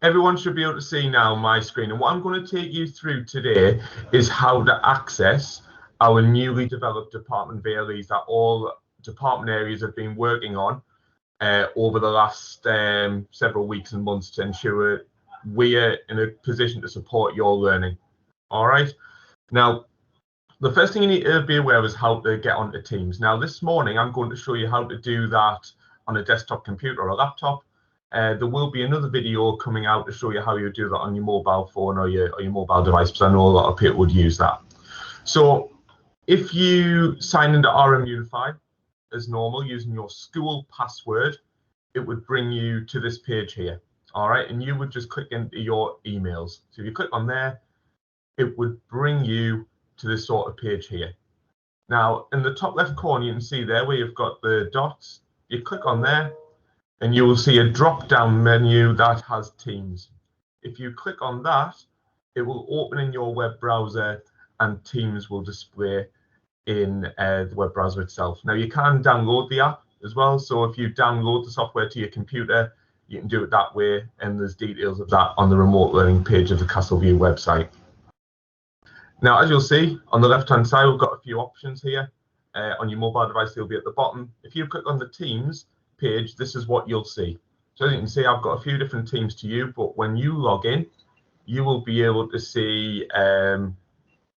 everyone should be able to see now my screen. And what I'm going to take you through today is how to access our newly developed Department VLEs that all department areas have been working on over the last several weeks and months to ensure we're in a position to support your learning. All right. Now, the first thing you need to be aware of is how to get onto Teams. Now, this morning, I'm going to show you how to do that on a desktop computer or a laptop. There will be another video coming out to show you how you do that on your mobile phone or your mobile device, because I know a lot of people would use that. So if you sign into RM Unify as normal using your school password, it would bring you to this page here. All right, and you would just click into your emails. So if you click on there, it would bring you to this sort of page here. Now, in the top left corner, you can see there where you've got the dots. You click on there, and you will see a drop-down menu that has Teams. If you click on that, it will open in your web browser, and Teams will display in the web browser itself. Now, you can download the app as well. So if you download the software to your computer, you can do it that way, and there's details of that on the remote learning page of the Castleview website. Now, as you'll see on the left-hand side, we've got a few options here. On your mobile device, they'll be at the bottom. If you click on the Teams page, this is what you'll see. So as you can see, I've got a few different teams to you, but when you log in, you will be able to see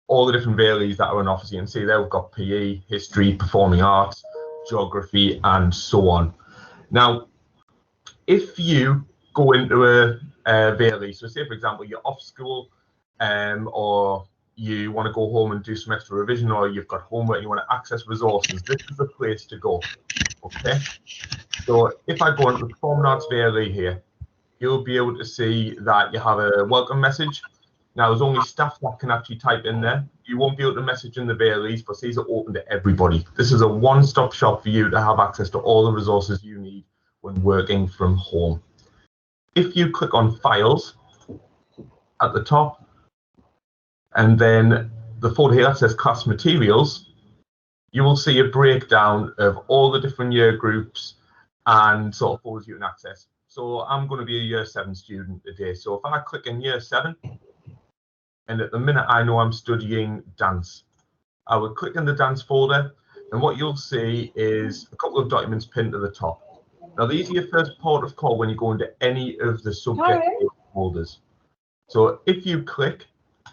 all the different VLEs that are on offer. So you can see there we've got PE, history, performing arts, geography, and so on. Now, if you go into a VLE, so say for example you're off school, or you want to go home and do some extra revision, or you've got homework and you want to access resources, this is the place to go. Okay, so if I go into the Performing Arts VLE here, you'll be able to see that you have a welcome message. Now, there's only staff that can actually type in there. You won't be able to message in the VLEs, but these are open to everybody. This is a one-stop shop for you to have access to all the resources you need when working from home. If you click on Files at the top, and then the folder here that says Class Materials, you will see a breakdown of all the different year groups and sort of folders you can access. So I'm going to be a Year 7 student today. So if I click in Year 7, and at the minute I know I'm studying dance, I will click in the dance folder, and what you'll see is a couple of documents pinned to the top. Now, these are your first port of call when you go into any of the subject folders. So if you click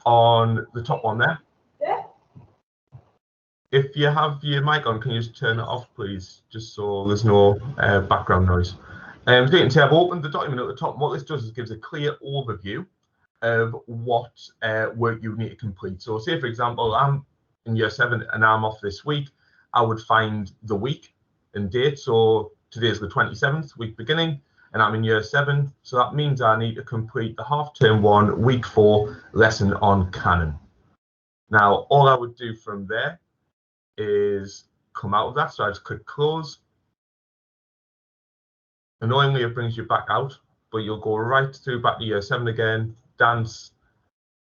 on the top one there, if you have your mic on, can you just turn it off, please, just so there's no background noise. So you can see I've opened the document at the top. What this does is gives a clear overview of what work you need to complete. So say, for example, I'm in Year 7 and I'm off this week. I would find the week and date. So today is the 27th, week beginning, and I'm in Year 7. So that means I need to complete the half-term 1, week 4 lesson on canon. Now, all I would do from there is come out of that. So I just click close. Annoyingly, it brings you back out, but you'll go right through back to Year 7 again, dance.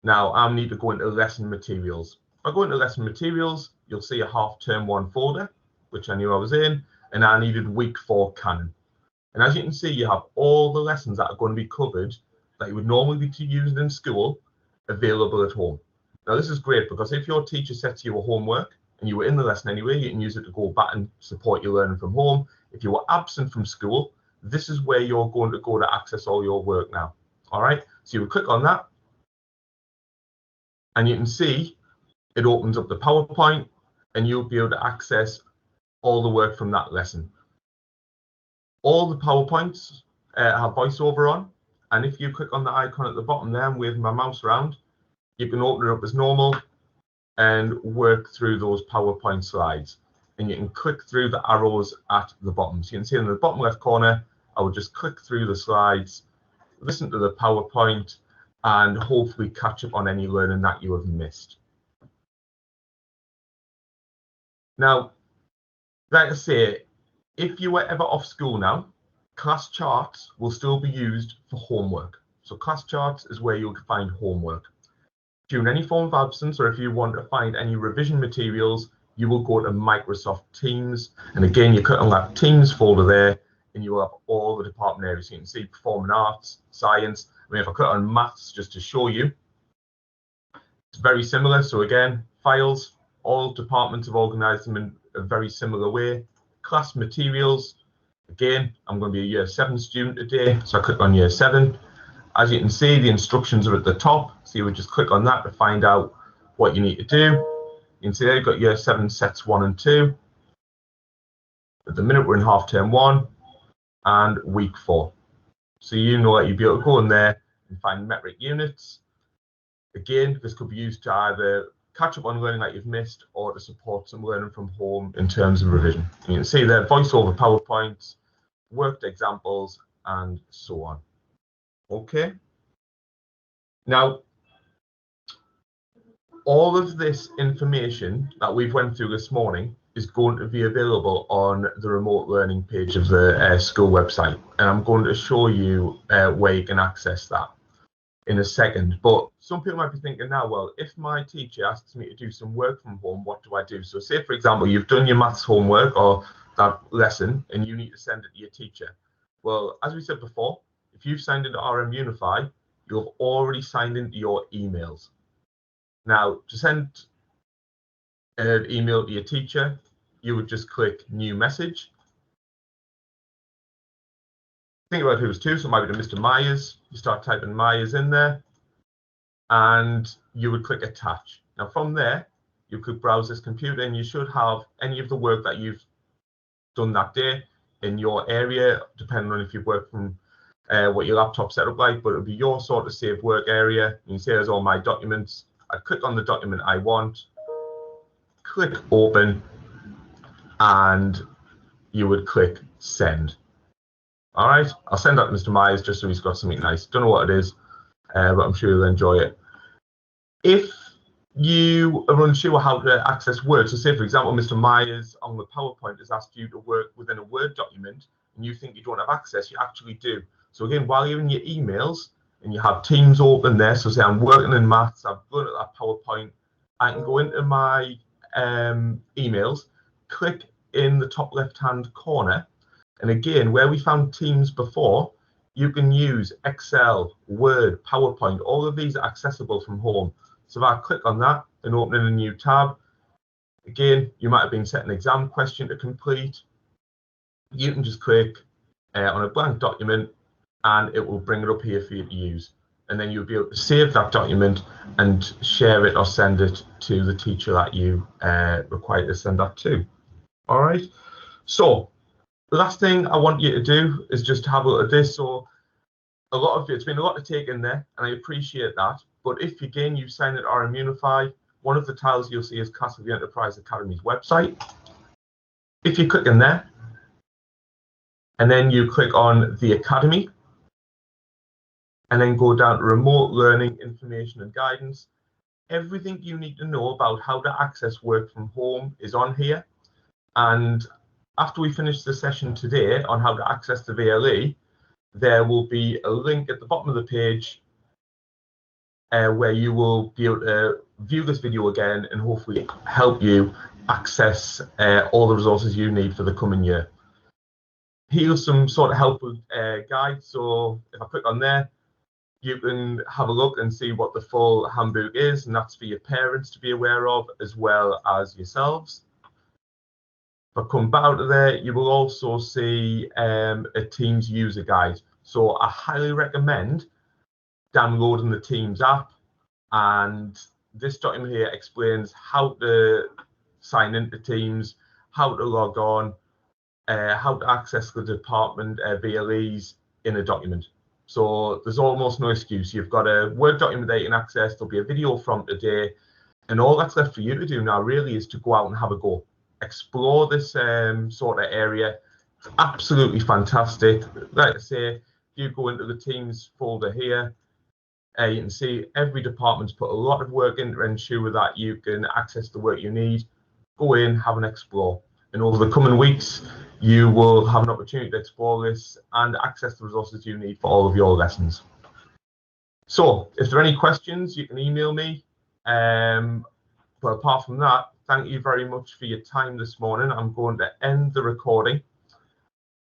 Now I need to go into lesson materials. If I go into lesson materials, you'll see a half-term 1 folder, which I knew I was in, and I needed week 4 canon. And as you can see, you have all the lessons that are going to be covered that you would normally be used in school available at home. Now this is great because if your teacher sets you a homework and you were in the lesson anyway, you can use it to go back and support your learning from home. If you were absent from school, this is where you're going to go to access all your work now. All right, so you would click on that, and you can see it opens up the PowerPoint, and you'll be able to access all the work from that lesson. All the PowerPoints have voiceover on, and if you click on the icon at the bottom there and wave my mouse around, you can open it up as normal and work through those PowerPoint slides. And you can click through the arrows at the bottom. So you can see in the bottom left corner, I would just click through the slides, listen to the PowerPoint, and hopefully catch up on any learning that you have missed. Now, like I say, if you were ever off school now, class charts will still be used for homework. So class charts is where you'll find homework. During any form of absence, or if you want to find any revision materials, you will go to Microsoft Teams. And again, you click on that Teams folder there, and you will have all the department areas. So you can see performing arts, science, I mean, if I click on maths just to show you, it's very similar. So again, files, all departments have organized them in a very similar way. Class materials, again, I'm going to be a year 7 student today, so I click on year 7. As you can see, the instructions are at the top, so you would just click on that to find out what you need to do. You can see there you've got year 7 sets 1 and 2. At the minute we're in half term 1 and week 4. So you know that you'll be able to go in there and find metric units. Again, this could be used to either catch up on learning that you've missed or to support some learning from home in terms of revision. You can see there voiceover PowerPoints, worked examples, and so on. Okay. Now, all of this information that we've went through this morning is going to be available on the remote learning page of the school website, and I'm going to show you where you can access that in a second. But some people might be thinking now, well, if my teacher asks me to do some work from home, what do I do? So say, for example, you've done your maths homework or that lesson and you need to send it to your teacher. Well, as we said before, if you've signed into RM Unify, you've already signed into your emails. Now, to send an email to your teacher, you would just click new message. Think about who it's to, so it might be to Mr. Myers. You start typing Myers in there and you would click attach. Now from there, you could browse this computer and you should have any of the work that you've done that day in your area, depending on if you've worked from what your laptop set up like, but it'll be your sort of saved work area. You can see there's all my documents. I click on the document I want, click open, and you would click send. All right, I'll send that to Mr. Myers just so he's got something nice. Don't know what it is, but I'm sure he'll enjoy it. If you are unsure how to access Word, so say for example, Mr. Myers on the PowerPoint has asked you to work within a Word document and you think you don't have access, you actually do. So again, while you're in your emails and you have Teams open there, so say I'm working in maths, I've gone to that PowerPoint, I can go into my emails, click in the top left-hand corner, and again, where we found Teams before, you can use Excel, Word, PowerPoint, all of these are accessible from home. So if I click on that and open in a new tab, again, you might have been set an exam question to complete. You can just click on a blank document and it will bring it up here for you to use. And then you'll be able to save that document and share it or send it to the teacher that you require to send that to. All right. So the last thing I want you to do is just have a look at this. So it's been a lot to take in there, and I appreciate that. But if again you sign at RM Unify, one of the tiles you'll see is Castle Enterprise Academy's website. If you click in there, and then you click on the Academy, and then go down to Remote Learning Information and Guidance, everything you need to know about how to access work from home is on here. And after we finish the session today on how to access the VLE, there will be a link at the bottom of the page where you will be able to view this video again and hopefully help you access all the resources you need for the coming year. Here's some sort of helpful guide. So if I click on there, you can have a look and see what the full handbook is, and that's for your parents to be aware of as well as yourselves. If I come back out of there, you will also see a Teams user guide. So I highly recommend downloading the Teams app, and this document here explains how to sign into Teams, how to log on, how to access the department VLEs in a document. So there's almost no excuse. You've got a Word document that you can access. There'll be a video from today, and all that's left for you to do now really is to go out and have a go. Explore this sort of area. It's absolutely fantastic. Like I say, if you go into the Teams folder here, you can see every department's put a lot of work in to ensure that you can access the work you need. Go in, have an explore. And over the coming weeks, you will have an opportunity to explore this and access the resources you need for all of your lessons. So if there are any questions, you can email me. But apart from that, thank you very much for your time this morning. I'm going to end the recording